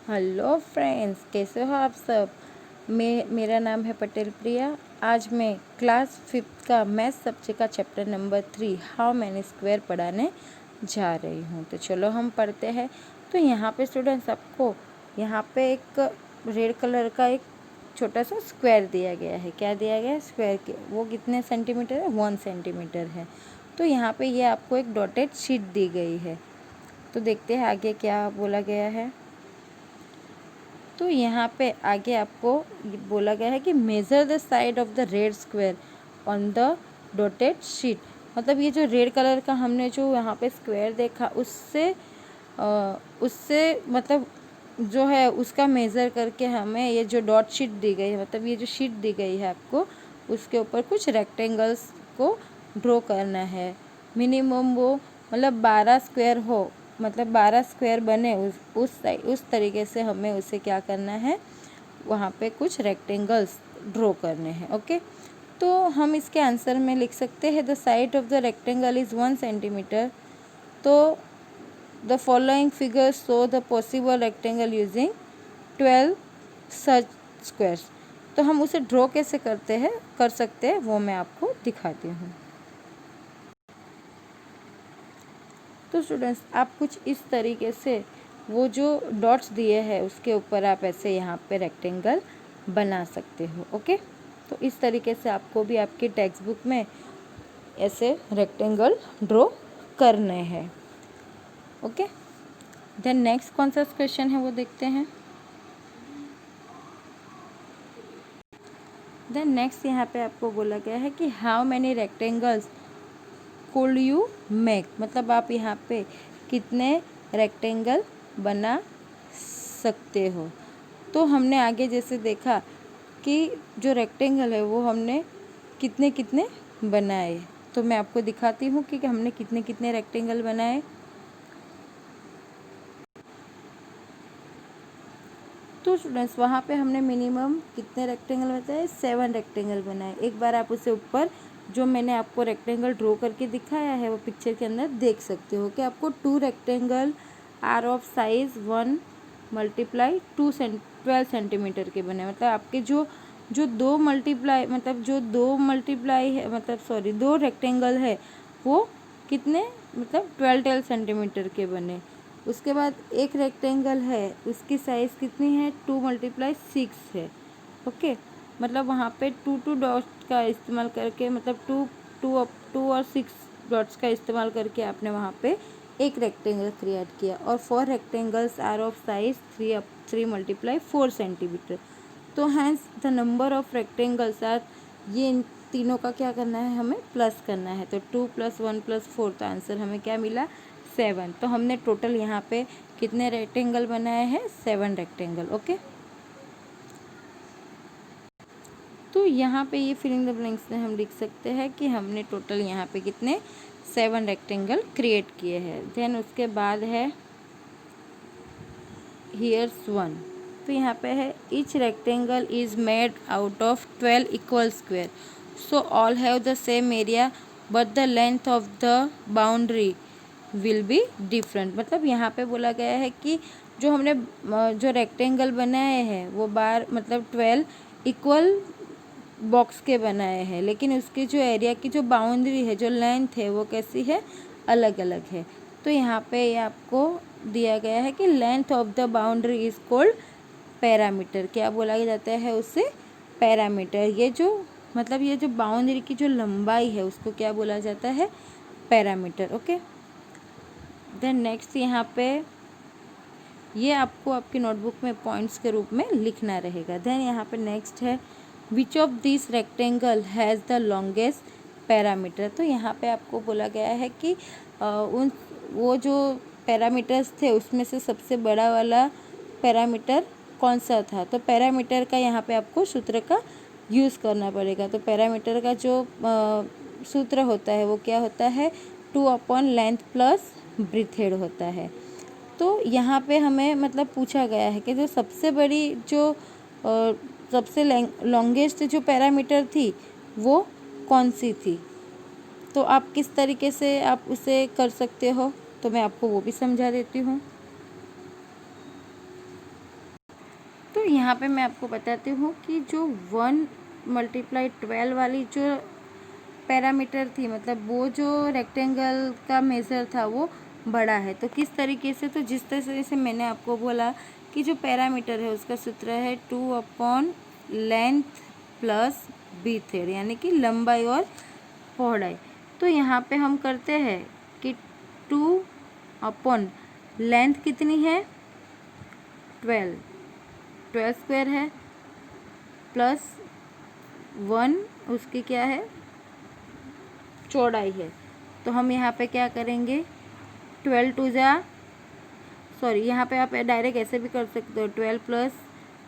Hello friends, कैसे हो आप सब। मेरा नाम है पटेल प्रिया। आज मैं क्लास 5th का मैथ सब्जेक्ट का chapter number 3 how many square पढ़ाने जा रही हूँ। तो चलो हम पढ़ते हैं। तो यहाँ पे स्टूडेंट्स आपको यहाँ पे एक रेड कलर का एक छोटा सा स्क्वायर दिया गया है। क्या दिया गया है? स्क्वायर के वो कितने सेंटीमीटर है? 1 सेंटीमीटर है। तो यहाँ पे ये आपको एक डॉटेड शीट दी गई है। तो देखते हैं आगे क्या बोला गया है। तो यहाँ पे आगे आपको बोला गया है कि measure the side of the red square on the dotted sheet. मतलब ये जो रेड कलर का हमने जो यहाँ पे स्क्वायर देखा उससे मतलब जो है उसका मेज़र करके हमें ये जो डॉट शीट दी गई है, मतलब ये जो शीट दी गई है आपको, उसके ऊपर कुछ रेक्टेंगल्स को ड्रॉ करना है। मिनिमम वो मतलब 12 स्क्वायर हो, मतलब 12 स्क्वायर बने उस तरीके से हमें उसे क्या करना है, वहाँ पे कुछ रेक्टेंगल्स ड्रॉ करने हैं। ओके, तो हम इसके आंसर में लिख सकते हैं the side of the rectangle is 1 centimetre. तो the following figures show the possible rectangle using 12 such squares. तो हम उसे ड्रॉ कैसे कर सकते हैं वो मैं आपको दिखाती हूँ। तो स्टूडेंट्स, आप कुछ इस तरीके से वो जो डॉट्स दिए हैं उसके ऊपर आप ऐसे यहाँ पे रेक्टेंगल बना सकते हो। ओके, तो इस तरीके से आपको भी आपकी टेक्स्ट बुक में ऐसे रेक्टेंगल ड्रॉ करने हैं। ओके, देन नेक्स्ट कौन सा क्वेश्चन है वो देखते हैं। देन नेक्स्ट यहाँ पे आपको बोला गया है कि how many rectangles could you make. मतलब आप यहाँ पे कितने रेक्टेंगल बना सकते हो। तो हमने आगे जैसे देखा कि जो रेक्टेंगल है वो हमने कितने कितने बनाए। तो मैं आपको दिखाती हूँ कि हमने कितने कितने रेक्टेंगल बनाए। तो स्टूडेंट्स, वहाँ पे हमने मिनिमम कितने रेक्टेंगल बताए? 7 रेक्टेंगल बनाए। एक बार आप उसे ऊपर जो मैंने आपको रेक्टेंगल ड्रॉ करके दिखाया है वो पिक्चर के अंदर देख सकते हो कि आपको 2 rectangle are of size 1 multiply 12 centimetre के बने। मतलब आपके जो दो रेक्टेंगल है वो कितने, मतलब 12 सेंटीमीटर के बने। उसके बाद एक रेक्टेंगल है, उसकी साइज़ कितनी है? 2 मल्टीप्लाई 6 है। ओके, मतलब वहाँ पे 2 डॉट्स का इस्तेमाल करके, मतलब टू और 6 डॉट्स का इस्तेमाल करके आपने वहाँ पे एक रेक्टेंगल क्रिएट किया। और 4 rectangles are of size 3 multiply 4 centimetre. तो hence the number of rectangles are, ये इन तीनों का क्या करना है, हमें प्लस करना है। तो 2 + 1 + 4, तो आंसर हमें क्या मिला? 7। तो हमने टोटल यहाँ पे कितने रेक्टेंगल बनाए हैं? 7 रेक्टेंगल। ओके, तो यहाँ पे ये फिलिंग द ब्लैंक्स में हम लिख सकते हैं कि हमने टोटल यहाँ पे कितने 7 रेक्टेंगल क्रिएट किए हैं। देन उसके बाद है हियर्स 1। तो यहाँ पे है each rectangle is made out of 12 equal square, so all have the same area but the length of the boundary will be different. मतलब यहाँ पे बोला गया है कि जो हमने जो रेक्टेंगल बनाए हैं वो मतलब 12 इक्वल बॉक्स के बनाए हैं, लेकिन उसकी जो एरिया की जो बाउंड्री है, जो लेंथ है, वो कैसी है? अलग अलग है। तो यहाँ पे ये आपको दिया गया है कि length of the boundary is called parameter. क्या बोला जाता है उसे? पैरामीटर। ये जो बाउंड्री की जो लंबाई है उसको क्या बोला जाता है? पैरामीटर। ओके, देन नेक्स्ट यहाँ पे ये आपको आपकी नोटबुक में पॉइंट्स के रूप में लिखना रहेगा। देन यहाँ पे नेक्स्ट है which of this rectangle has the longest parameter. तो यहाँ पे आपको बोला गया है कि वो जो पैरामीटर्स थे उसमें से सबसे बड़ा वाला पैरामीटर कौन सा था। तो पैरामीटर का यहाँ पे आपको सूत्र का यूज़ करना पड़ेगा। तो पैरामीटर का जो सूत्र होता है वो क्या होता है? 2/लेंथ प्लस ब्रीथेड होता है। तो यहाँ पे हमें मतलब पूछा गया है कि जो सबसे बड़ी सबसे लॉन्गेस्ट जो पैरामीटर थी वो कौन सी थी। तो आप किस तरीके से आप उसे कर सकते हो, तो मैं आपको वो भी समझा देती हूँ। तो यहाँ पे मैं आपको बताती हूँ कि जो 1 × 12 वाली जो पैरामीटर थी, मतलब वो जो रेक्टेंगल का मेज़र था वो बड़ा है। तो किस तरीके से, तो जिस तरह से मैंने आपको बोला कि जो पैरामीटर है उसका सूत्र है 2/लेंथ प्लस b², यानी कि लंबाई और पौड़ाई। तो यहाँ पे हम करते हैं कि 2/लेंथ कितनी है 12 स्क्वायर है, प्लस 1 उसकी क्या है चौड़ाई है। तो हम यहाँ पे क्या करेंगे 12 2 जा सॉरी यहाँ पे आप डायरेक्ट ऐसे भी कर सकते हो 12 +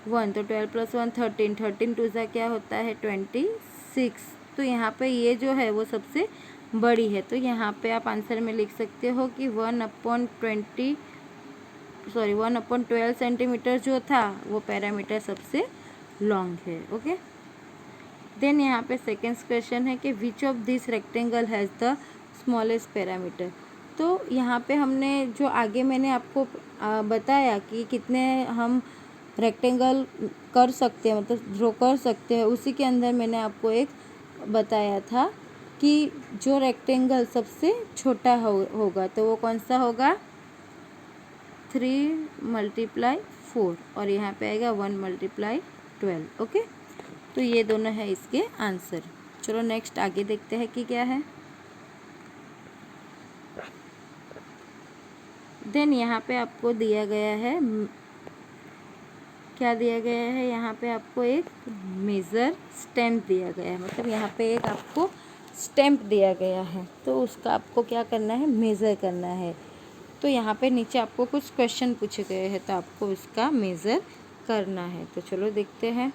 1, तो 12 + 1 13, 13 2 जा क्या होता है 26। तो यहाँ पे ये जो है वो सबसे बड़ी है। तो यहाँ पे आप आंसर में लिख सकते हो कि 1/12 सेंटीमीटर जो था वो पैरामीटर सबसे लॉन्ग है। ओके, देन यहाँ पे सेकेंड क्वेश्चन है कि which of this rectangle has the smallest parameter. तो यहाँ पे हमने जो आगे मैंने आपको बताया कि कितने हम रेक्टेंगल कर सकते हैं, मतलब ड्रॉ कर सकते हैं, उसी के अंदर मैंने आपको एक बताया था कि जो रेक्टेंगल सबसे छोटा होगा तो वो कौन सा होगा 3 × 4, और यहाँ पे आएगा 1 × 12। ओके, तो ये दोनों है इसके आंसर। चलो नेक्स्ट आगे देखते हैं कि क्या है। देन यहाँ पे आपको दिया गया है, क्या दिया गया है, यहाँ पे आपको एक मेज़र स्टैम्प दिया गया है, मतलब यहाँ पे एक आपको स्टैम्प दिया गया है। तो उसका आपको क्या करना है मेज़र करना है। तो यहाँ पे नीचे आपको कुछ क्वेश्चन पूछे गए हैं, तो आपको उसका मेज़र करना है। तो चलो देखते हैं।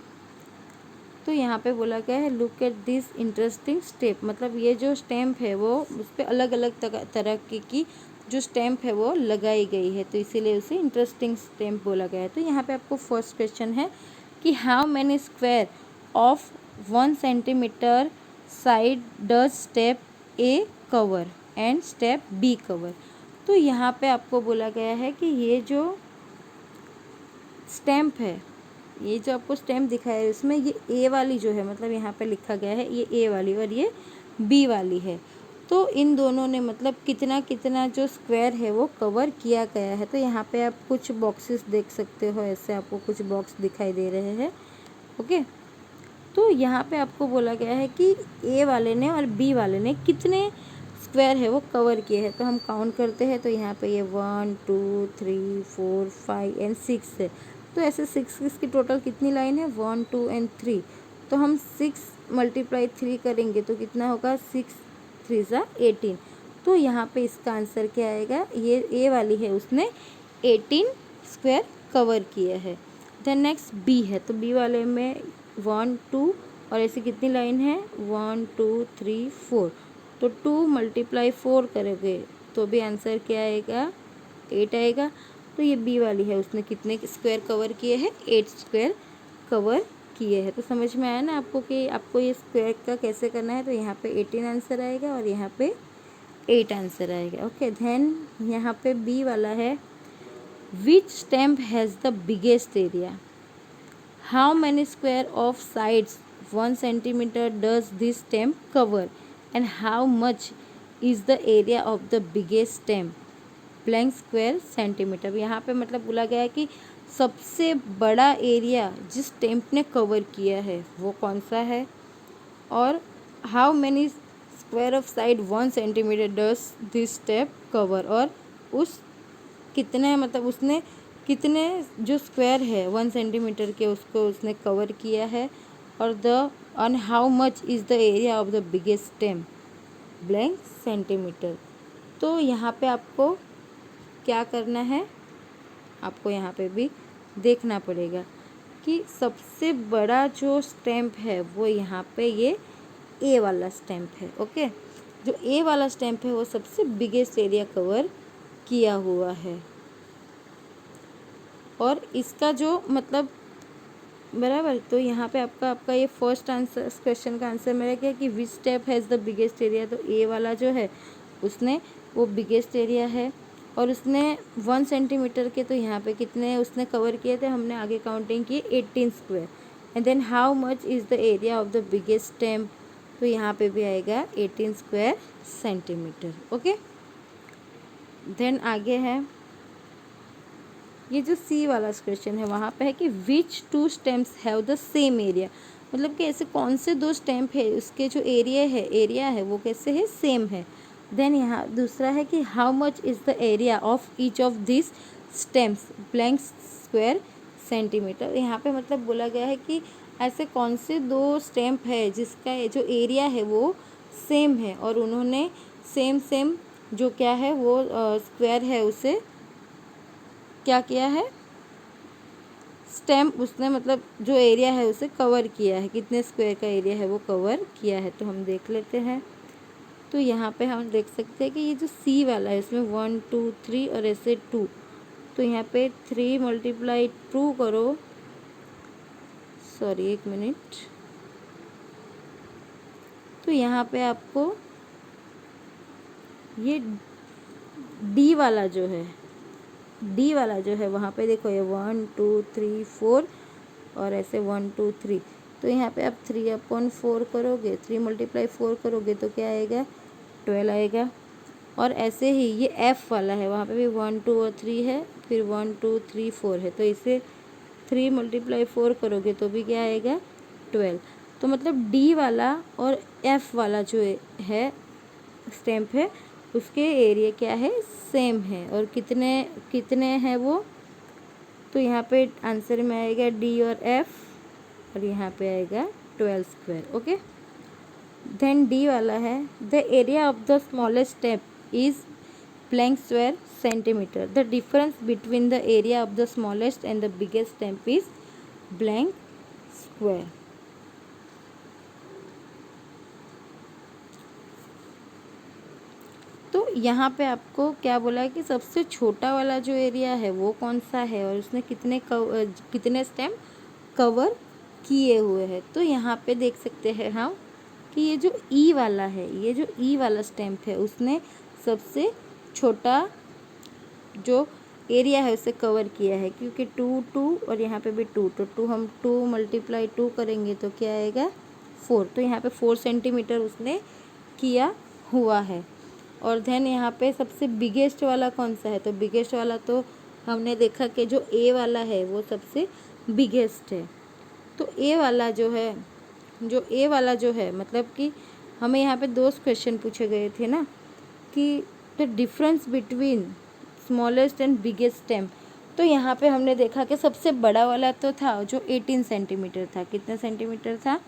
तो यहाँ पे बोला गया है look at this interesting step, मतलब ये जो स्टैम्प है वो उस पर अलग अलग तरह की जो स्टैम्प है वो लगाई गई है, तो इसीलिए उसे इंटरेस्टिंग स्टैम्प बोला गया है। तो यहाँ पे आपको फर्स्ट क्वेश्चन है कि how many square of 1 centimetre side does stamp A cover and stamp B cover. तो यहाँ पे आपको बोला गया है कि ये जो स्टैम्प है, ये जो आपको स्टैम्प दिखाया है उसमें ये ए वाली जो है, मतलब यहाँ पे लिखा गया है ये ए वाली और ये बी वाली है। तो इन दोनों ने मतलब कितना कितना जो स्क्वायर है वो कवर किया गया है। तो यहाँ पे आप कुछ बॉक्सेस देख सकते हो, ऐसे आपको कुछ बॉक्स दिखाई दे रहे हैं। ओके, तो यहाँ पे आपको बोला गया है कि ए वाले ने और बी वाले ने कितने स्क्वायर है वो कवर किए हैं। तो हम काउंट करते हैं, तो यहाँ पे ये 1 2 3 4 5 एंड 6 है। तो ऐसे 6 की टोटल कितनी लाइन है 1 2 एंड 3। तो हम 6 × 3 करेंगे तो कितना होगा 6 3 = 18। तो यहाँ पे इसका आंसर क्या आएगा, ये ए वाली है उसने 18 स्क्वायर कवर किया है। देन नेक्स्ट बी है, तो बी वाले में 1 2 और ऐसी कितनी लाइन है 1 2 3 4। तो 2 × 4 करोगे तो भी आंसर क्या आएगा 8 आएगा। तो ये बी वाली है उसने कितने स्क्वायर कवर किए हैं 8 स्क्वायर कवर किए हैं। तो समझ में आया ना आपको कि आपको ये स्क्वायर का कैसे करना है। तो यहाँ पे 18 आंसर आएगा और यहाँ पे 8 आंसर आएगा। ओके, देन यहाँ पे बी वाला है which stamp has the biggest area, how many square of sides 1 centimetre does this stamp cover and how much is the area of the biggest stamp blank square centimetre. यहाँ पे मतलब बोला गया है कि सबसे बड़ा एरिया जिस स्टैम्प ने कवर किया है वो कौन सा है, और how many square of side 1 centimetre does this stamp cover, और उस कितने मतलब उसने कितने जो स्क्वायर है 1 सेंटीमीटर के उसको उसने कवर किया है, और the on how much is the area of the biggest stamp blank centimetre. तो यहाँ पे आपको क्या करना है, आपको यहाँ पे भी देखना पड़ेगा कि सबसे बड़ा जो स्टैम्प है वो यहाँ पे ये ए वाला स्टैम्प है। ओके, जो ए वाला स्टैम्प है वो सबसे बिगेस्ट एरिया कवर किया हुआ है, और इसका जो मतलब बराबर। तो यहाँ पे आपका ये फर्स्ट आंसर क्वेश्चन का आंसर मेरा क्या कि which step has the biggest area. तो ए वाला जो है उसने वो बिगेस्ट एरिया है। और उसने 1 सेंटीमीटर के, तो यहाँ पे कितने उसने कवर किए थे, हमने आगे काउंटिंग की 18 square. And then how much is the area of the biggest stamp, तो यहाँ पे भी आएगा 18 स्क्वायर सेंटीमीटर। ओके, देन आगे है ये जो सी वाला क्वेश्चन है, वहाँ पे है कि which two stamps have the same area, मतलब कि ऐसे कौन से दो स्टेम्प है उसके जो एरिया है वो कैसे है, सेम है। देन यहाँ दूसरा है कि how much is the area of each of this stems blank square centimetre. यहाँ पे मतलब बोला गया है कि ऐसे कौन से दो स्टेम्प है जिसका जो एरिया है वो सेम है, और उन्होंने सेम जो क्या है वो स्क्वायर है उसे क्या किया है, स्टेम उसने मतलब जो एरिया है उसे कवर किया है, कितने स्क्वायर का एरिया है वो कवर किया है। तो हम देख लेते हैं। तो यहाँ पे हम देख सकते हैं कि ये जो सी वाला है इसमें 1 2 3 और ऐसे 2, तो यहाँ पे 3 मल्टीप्लाई 2 करो, सॉरी एक मिनट, तो यहाँ पे आपको ये डी वाला जो है वहाँ पे देखो ये 1 2 3 4 और ऐसे 1 2 3, तो यहाँ पे आप 3/4 करोगे, 3 मल्टीप्लाई 4 करोगे तो क्या आएगा, 12 आएगा। और ऐसे ही ये एफ वाला है, वहाँ पे भी 1 2 और 3 है, फिर 1 2 3 4 है, तो इसे 3 मल्टीप्लाई 4 करोगे तो भी क्या आएगा, 12। तो मतलब डी वाला और एफ वाला जो है स्टैम्प है उसके एरिया क्या है, सेम है। और कितने कितने हैं वो, तो यहाँ पे आंसर में आएगा डी और एफ, और यहाँ पे आएगा 12 स्क्वायर। ओके, देन डी वाला है the area of the smallest step is blank square centimetre, the difference between the area of the smallest and the biggest step is blank square. तो यहाँ पे आपको क्या बोला है कि सबसे छोटा वाला जो एरिया है वो कौन सा है और उसने कितने स्टेम कवर किए हुए हैं। तो यहाँ पे देख सकते हैं हम कि ये जो ई वाला है, ये जो ई वाला स्टैम्प है उसने सबसे छोटा जो एरिया है उसे कवर किया है, क्योंकि 2 2 और यहाँ पे भी 2, तो 2 हम 2 मल्टीप्लाई 2 करेंगे तो क्या आएगा, 4, तो यहाँ पे 4 सेंटीमीटर उसने किया हुआ है। और देन यहाँ पे सबसे बिगेस्ट वाला कौन सा है, तो बिगेस्ट वाला तो हमने देखा कि जो ए वाला है वो सबसे बिगेस्ट है। तो ए वाला जो है मतलब कि हमें यहाँ पे 2 क्वेश्चन पूछे गए थे ना कि the difference between smallest and biggest stamp. तो यहाँ पे हमने देखा कि सबसे बड़ा वाला तो था जो 18 सेंटीमीटर था, कितने सेंटीमीटर था,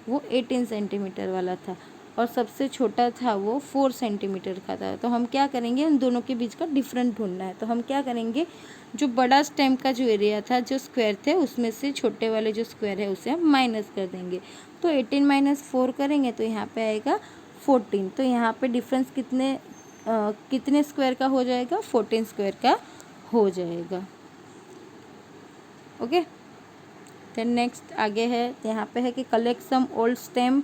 वो 18 सेंटीमीटर वाला था, और सबसे छोटा था वो 4 सेंटीमीटर का था। तो हम क्या करेंगे, उन दोनों के बीच का डिफरेंस ढूंढना है। तो हम क्या करेंगे, जो बड़ा स्टेम का जो एरिया था, जो स्क्वायर थे, उसमें से छोटे वाले जो स्क्वायर है उसे हम माइनस कर देंगे। तो 18 माइनस 4 करेंगे तो यहाँ पे आएगा 14। तो यहाँ पे डिफरेंस कितने स्क्वायर का हो जाएगा, 14 स्क्वायर का हो जाएगा। ओके, देन नेक्स्ट आगे है, यहाँ पे है कि collect some old stamp,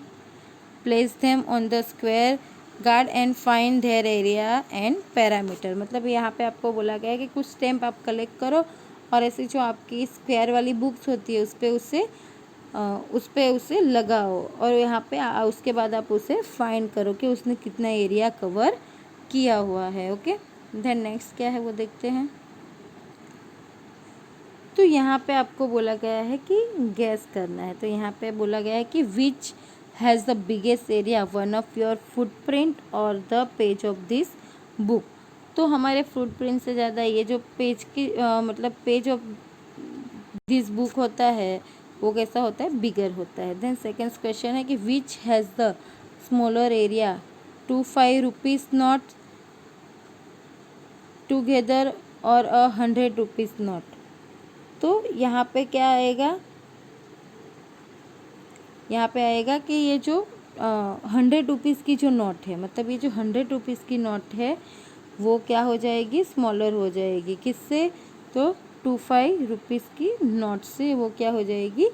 place them on the square grid and find their area and perimeter. मतलब यहाँ पे आपको बोला गया है कि कुछ स्टैम्प आप कलेक्ट करो और ऐसे जो आपकी स्क्वायर वाली बुक्स होती है उस पे उसे लगाओ, और यहाँ पे उसके बाद आप उसे फाइंड करो कि उसने कितना एरिया कवर किया हुआ है। ओके, देन नेक्स्ट क्या है वो देखते हैं। तो यहाँ पे आपको बोला गया है कि गैस करना है। तो यहाँ पे बोला गया है कि which has the biggest area, one of your footprint और the page of this book. तो हमारे फुटप्रिंट से ज़्यादा ये जो मतलब पेज ऑफ दिस बुक होता है वो कैसा होता है, बिगर होता है। देन सेकेंड क्वेश्चन है कि which has the smaller area, 2 5 rupees note together और 100 रुपीज़ नोट। तो यहाँ पे क्या आएगा, यहाँ पे आएगा कि ये जो 100 रुपीज़ की जो नोट है, मतलब ये जो 100 रुपीज़ की नोट है वो क्या हो जाएगी, स्मॉलर हो जाएगी। किससे, तो 2 5 रुपीज़ की नोट से वो क्या हो जाएगी,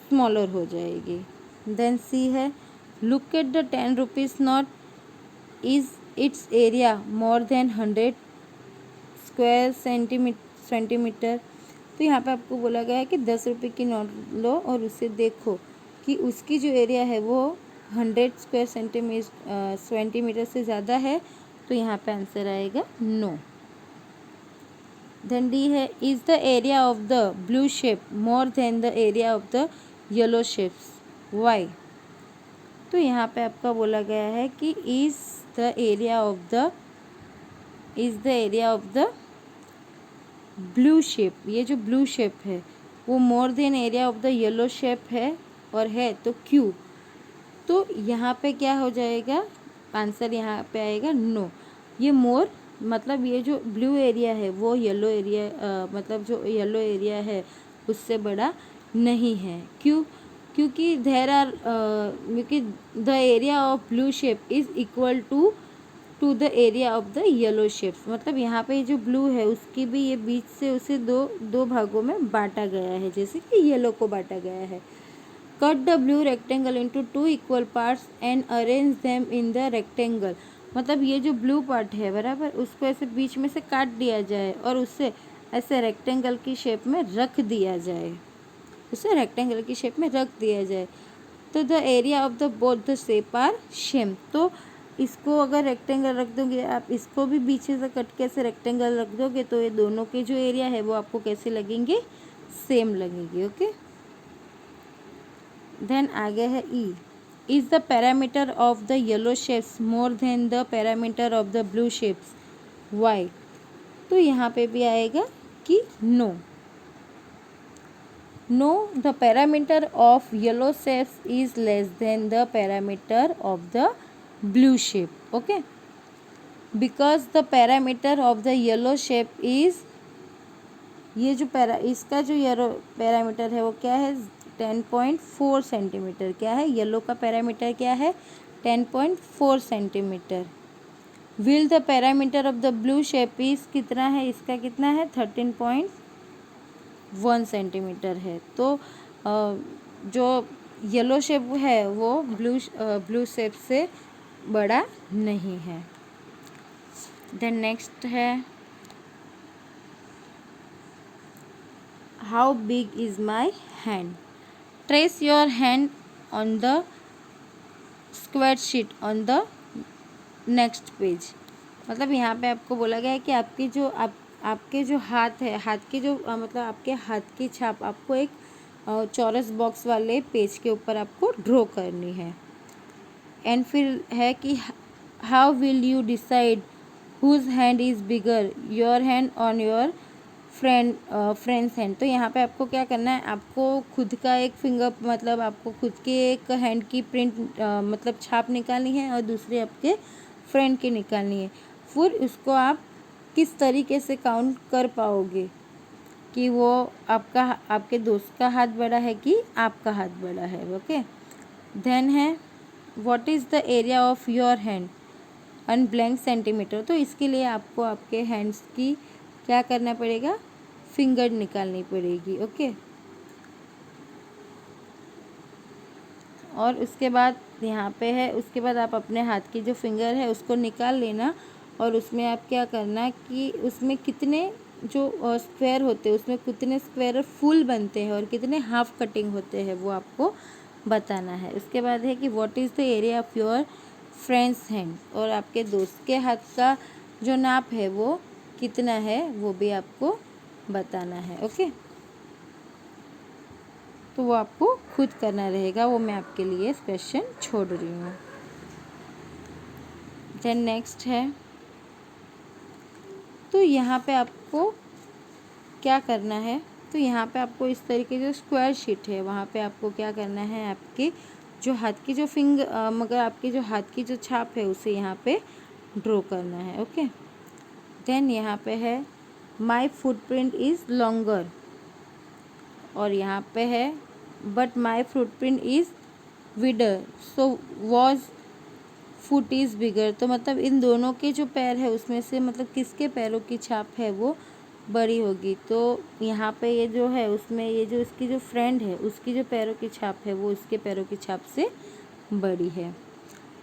स्मॉलर हो जाएगी। देन सी है, look at the 10 rupees note, is it's area more than 100 square centimetre. तो यहाँ पे आपको बोला गया है कि 10 रुपये की नोट लो और उसे देखो कि उसकी जो एरिया है वो 100 स्क्वायर सेंटीमीटर से ज़्यादा है। तो यहाँ पे आंसर आएगा नो। देन डी है, is the area of the blue shape more than the area of the yellow shapes, why? तो यहाँ पे आपका बोला गया है कि is the area of the blue shape, ये जो ब्लू शेप है वो more than area of the yellow shape है, और है तो क्यों? तो यहाँ पे क्या हो जाएगा, आंसर यहाँ पे आएगा नो। ये मोर मतलब ये जो ब्लू एरिया है वो येलो एरिया मतलब जो येलो एरिया है उससे बड़ा नहीं है। क्यों? क्योंकि क्योंकि the area of blue shape is equal to the area of the yellow shapes. मतलब यहाँ पे जो ब्लू है उसकी भी ये बीच से उसे दो भागों में बांटा गया है, जैसे कि येलो को बांटा गया है। Cut the blue rectangle into 2 equal parts and arrange them in the rectangle. मतलब ये जो ब्लू पार्ट है बराबर, उसको ऐसे बीच में से काट दिया जाए और उसे ऐसे रेक्टेंगल की शेप में रख दिया जाए, तो the area of the both the shape are same. तो इसको अगर रेक्टेंगल रख दोगे आप, इसको भी पीछे से कट के ऐसे रेक्टेंगल रख दोगे, तो ये दोनों के जो एरिया है वो आपको कैसे लगेंगे, सेम लगेंगे। ओके, देन आगे है E, is the parameter of the yellow shapes more than the parameter of the blue shapes, why? तो यहाँ पे भी आएगा कि no, the parameter of yellow shapes is less than the parameter of the blue shape. Okay, because the parameter of the yellow shape is, ये जो इसका जो येलो पैरामीटर है वो क्या है, 10.4 सेंटीमीटर। क्या है, येलो का पैरामीटर क्या है, 10.4 centimetre. Will the parameter of the blue shape is कितना है, इसका कितना है, 13.1 सेंटीमीटर है। तो जो येलो शेप है वो ब्लू शेप से बड़ा नहीं है। देन नेक्स्ट है, how big is my hand? Trace your hand on the square sheet on the next page. मतलब यहाँ पे आपको बोला गया है कि आपके जो हाथ है, हाथ की जो मतलब आपके हाथ की छाप आपको एक चौरस बॉक्स वाले पेज के ऊपर आपको ड्रॉ करनी है। एंड फिर है कि how will you decide whose hand is bigger, your hand on your friend's hand? तो यहाँ पे आपको क्या करना है, आपको खुद का एक फिंगर मतलब आपको खुद के एक हैंड की प्रिंट मतलब छाप निकालनी है और दूसरी आपके फ्रेंड की निकालनी है। फिर उसको आप किस तरीके से काउंट कर पाओगे कि वो आपके दोस्त का हाथ बड़ा है कि आपका हाथ बड़ा है। ओके, देन है what is the area of your hand on blank centimetre? तो इसके लिए आपको आपके हैंड्स की क्या करना पड़ेगा, फिंगर निकालनी पड़ेगी। ओके, और उसके बाद यहाँ पे है, उसके बाद आप अपने हाथ की जो फिंगर है उसको निकाल लेना और उसमें आप क्या करना कि उसमें कितने जो स्क्वायर होते हैं उसमें कितने स्क्वायर फुल बनते हैं और कितने हाफ कटिंग होते हैं वो आपको बताना है। उसके बाद है कि what is the area of your friend's hand, और आपके दोस्त के हाथ का जो नाप है वो कितना है वो भी आपको बताना है। ओके, तो वो आपको खुद करना रहेगा, वो मैं आपके लिए क्वेश्चन छोड़ रही हूँ। देन नेक्स्ट है, तो यहाँ पे आपको क्या करना है, तो यहाँ पे आपको इस तरीके जो स्क्वायर शीट है वहाँ पे आपको क्या करना है, आपके जो हाथ की जो मगर आपकी जो हाथ की जो छाप है उसे यहाँ पे ड्रॉ करना है। ओके, देन यहाँ पे है माई फुटप्रिंट इज़ लॉन्गर, और यहाँ पे है but my footprint is weeder so was foot is bigger. तो मतलब इन दोनों के जो पैर है उसमें से मतलब किसके पैरों की छाप है वो बड़ी होगी। तो यहाँ पे ये जो है उसमें ये जो इसकी जो फ्रेंड है उसकी जो पैरों की छाप है वो इसके पैरों की छाप से बड़ी है।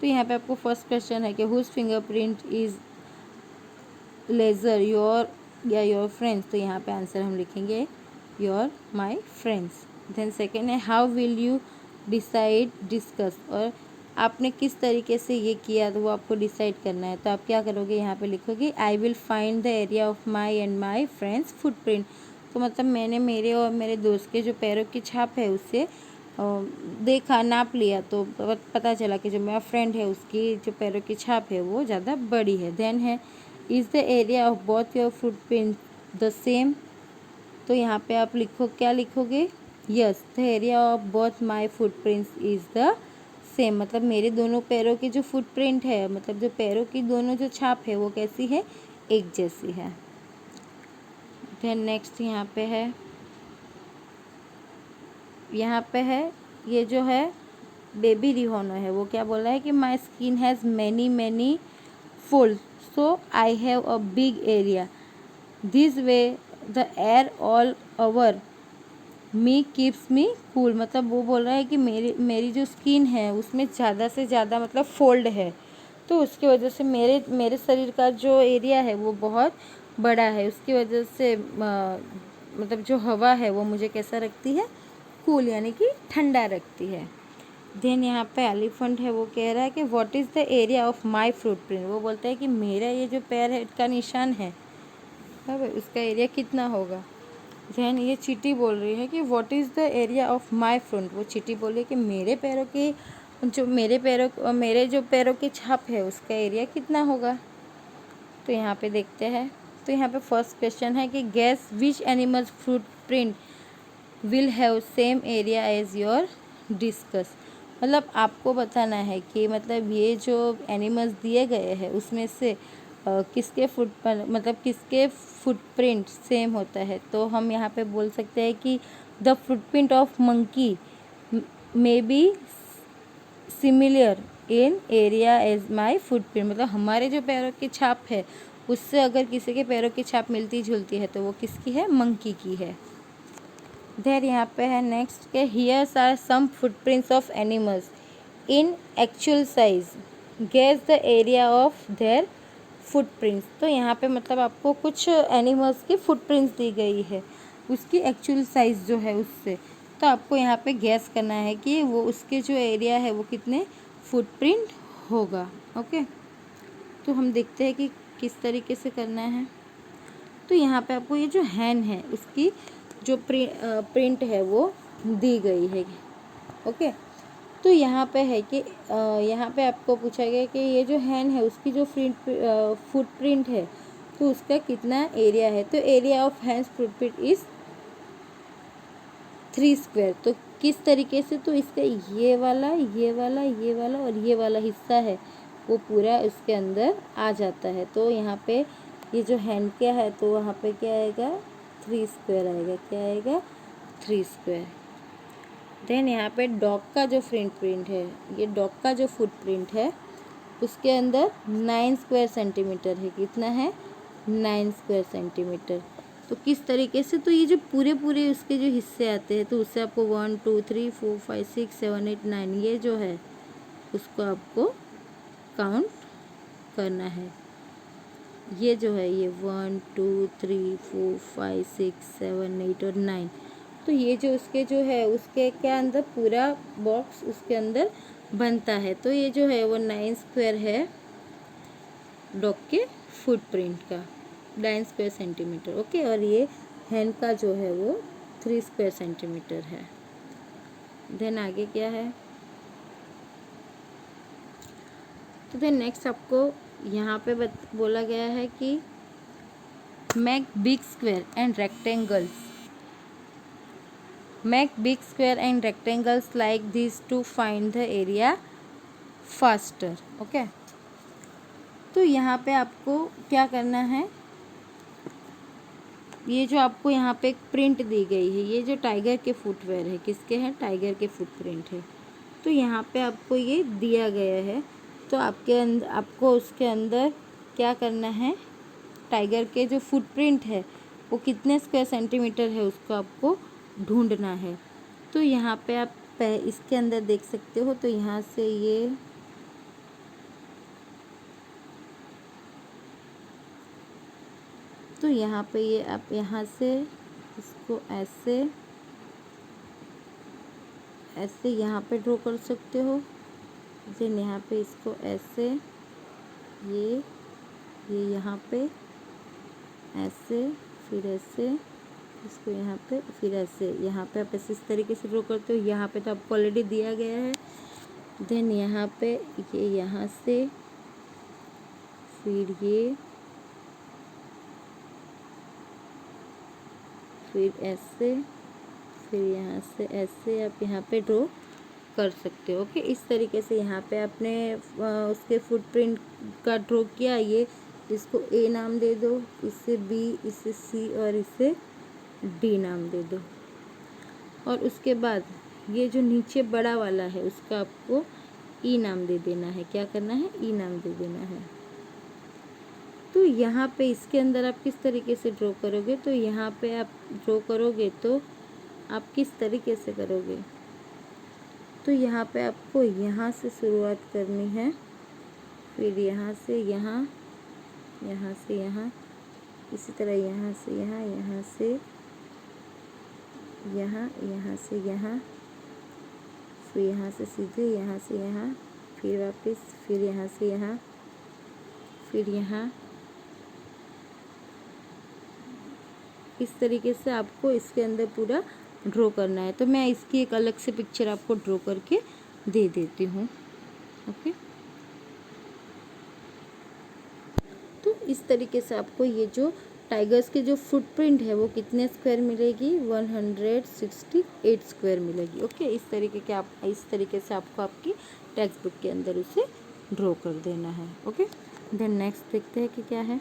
तो यहाँ पे आपको फर्स्ट क्वेश्चन है कि whose fingerprint is larger, your या योर फ्रेंड्स, तो यहाँ पे आंसर हम लिखेंगे your my friends. Then second है how will you decide discuss, और आपने किस तरीके से ये किया तो वो आपको डिसाइड करना है। तो आप क्या करोगे, यहाँ पे लिखोगे I will find the area of my and my friends footprint. तो मतलब मैंने मेरे और मेरे दोस्त के जो पैरों की छाप है उससे देखा, नाप लिया, तो पता चला कि जो मेरा फ्रेंड है उसकी जो पैरों की छाप है वो ज़्यादा बड़ी है। देन है is the area of both your footprint the same. तो यहाँ पे आप लिखो, क्या लिखोगे, yes the area of both my footprints is the same. मतलब मेरे दोनों पैरों की जो फुटप्रिंट है, मतलब जो पैरों की दोनों जो छाप है वो कैसी है, एक जैसी है। देन नेक्स्ट यहाँ पे है ये जो है बेबी रिहोनो है, वो क्या बोल रहा है कि my skin has many fold so I have a big area this way the air all over me keeps me cool. मतलब वो बोल रहा है कि मेरी जो स्किन है उसमें ज़्यादा से ज़्यादा मतलब फोल्ड है, तो उसकी वजह से मेरे शरीर का जो एरिया है वो बहुत बड़ा है, उसकी वजह से मतलब जो हवा है वो मुझे कैसा रखती है, कूल यानी कि ठंडा रखती है। देन यहाँ पे एलिफेंट है, वो कह रहा है कि what is the area of my footprint. वो बोलता है कि मेरा ये जो पैर है का निशान है उसका एरिया कितना होगा। देन ये चींटी बोल रही है कि what is the area of my front. वो चींटी बोल रही है कि मेरे जो पैरों की छाप है उसका एरिया कितना होगा। तो यहाँ पे देखते हैं, तो यहाँ पे फर्स्ट क्वेश्चन है कि guess which animal's footprint will have same area as your discuss. मतलब आपको बताना है कि मतलब ये जो एनिमल्स दिए गए हैं उसमें से किसके किसके फुटप्रिंट सेम होता है। तो हम यहाँ पे बोल सकते हैं कि the footprint of monkey may be similar in area as my footprint. मतलब हमारे जो पैरों की छाप है उससे अगर किसी के पैरों की छाप मिलती जुलती है तो वो किसकी है, मंकी की है। देर यहाँ पे है नेक्स्ट के here's are some footprints of animals in actual size guess the area of their footprints. तो यहाँ पे मतलब आपको कुछ एनिमल्स की फुटप्रिंट्स दी गई है, उसकी एक्चुअल साइज़ जो है उससे, तो आपको यहाँ पे गैस करना है कि वो उसके जो एरिया है वो कितने फुटप्रिंट होगा। ओके, तो हम देखते हैं कि किस तरीके से करना है। तो यहाँ पे आपको ये जो हैंड है उसकी जो प्रिंट है वो दी गई है। ओके, तो यहाँ पे है कि यहाँ पे आपको पूछा गया कि ये जो हैंड है उसकी जो फुटप्रिंट है तो उसका कितना एरिया है। तो area of hands footprint is 3 square. तो किस तरीके से, तो इसका ये वाला और ये वाला हिस्सा है वो पूरा इसके अंदर आ जाता है। तो यहाँ पे ये जो हैंड क्या है तो वहाँ पे क्या आएगा, 3 स्क्वायर आएगा। क्या आएगा, 3 स्क्वायर। देन यहाँ पे डॉग का जो प्रिंट है, ये डॉग का जो फुटप्रिंट है उसके अंदर 9 स्क्वायर सेंटीमीटर है। कितना है, 9 स्क्वायर सेंटीमीटर। तो किस तरीके से, तो ये जो पूरे उसके जो हिस्से आते हैं तो उससे आपको 1 2 3 4 5 6 7 8 9 ये जो है उसको आपको काउंट करना है। ये जो है ये 1 2 3 4 5 6 7 8 और 9, तो ये जो उसके जो है उसके क्या अंदर पूरा बॉक्स उसके अंदर बनता है। तो ये जो है वो 9 स्क्वायर है डॉग के फुटप्रिंट का, 9 स्क्वायर सेंटीमीटर। ओके, और ये हैंड का जो है वो 3 स्क्वायर सेंटीमीटर है। देन आगे क्या है, तो देन नेक्स्ट आपको यहाँ पे बोला गया है कि make big square and rectangles like this to find the area faster. Okay, तो यहाँ पे आपको क्या करना है, ये जो आपको यहाँ पे एक प्रिंट दी गई है, ये जो टाइगर के फुटवेयर है, किसके हैं, टाइगर के फुटप्रिंट है। तो यहाँ पे आपको ये दिया गया है, तो आपको उसके अंदर क्या करना है, टाइगर के जो फुटप्रिंट है वो कितने स्क्वायर सेंटीमीटर है उसको आपको ढूंढना है। तो यहाँ पे आप इसके अंदर देख सकते हो, तो यहाँ से ये तो यहाँ पे ये आप यहाँ से इसको ऐसे ऐसे यहाँ पे ड्रॉ कर सकते हो। देन यहाँ पे इसको ऐसे ये यहाँ पे ऐसे, फिर ऐसे इसको यहाँ पे, फिर ऐसे यहाँ पे आप ऐसे इस तरीके से ड्रॉ करते हो। यहाँ पे तो आपको ऑलरेडी दिया गया है। देन यहाँ पे ये यहाँ से, फिर ये, फिर ऐसे, फिर यहाँ से ऐसे आप यहाँ पे ड्रॉ कर सकते हो। ओके, इस तरीके से यहाँ पे आपने उसके फुटप्रिंट का ड्रॉ किया। ये इसको ए नाम दे दो, इसे बी, इसे सी और इसे डी नाम दे दो। और उसके बाद ये जो नीचे बड़ा वाला है उसका आपको ई नाम दे देना है। क्या करना है? ई नाम दे देना है। तो यहाँ पे इसके अंदर आप किस तरीके से ड्रॉ करोगे? तो यहाँ पे आप ड्रॉ करोगे तो आप किस तरीके से करोगे? तो यहाँ पे आपको यहाँ से शुरुआत करनी है, फिर यहाँ से यहाँ, यहाँ से यहाँ, इसी तरह यहाँ से यहाँ, यहाँ से यहाँ, यहाँ से यहाँ, फिर यहाँ से सीधे यहाँ से यहाँ, फिर वापस, फिर यहाँ से यहाँ, फिर यहाँ। इस तरीके से आपको इसके अंदर पूरा ड्रॉ करना है। तो मैं इसकी एक अलग से पिक्चर आपको ड्रॉ करके दे देती हूँ। ओके, तो इस तरीके से आपको ये जो टाइगर्स के जो फुटप्रिंट है वो कितने स्क्वायर मिलेगी? 168 स्क्वायर मिलेगी। ओके, इस तरीके से आपको आपकी टेक्स्ट बुक के अंदर उसे ड्रॉ कर देना है। ओके, देन नेक्स्ट देखते हैं कि क्या है।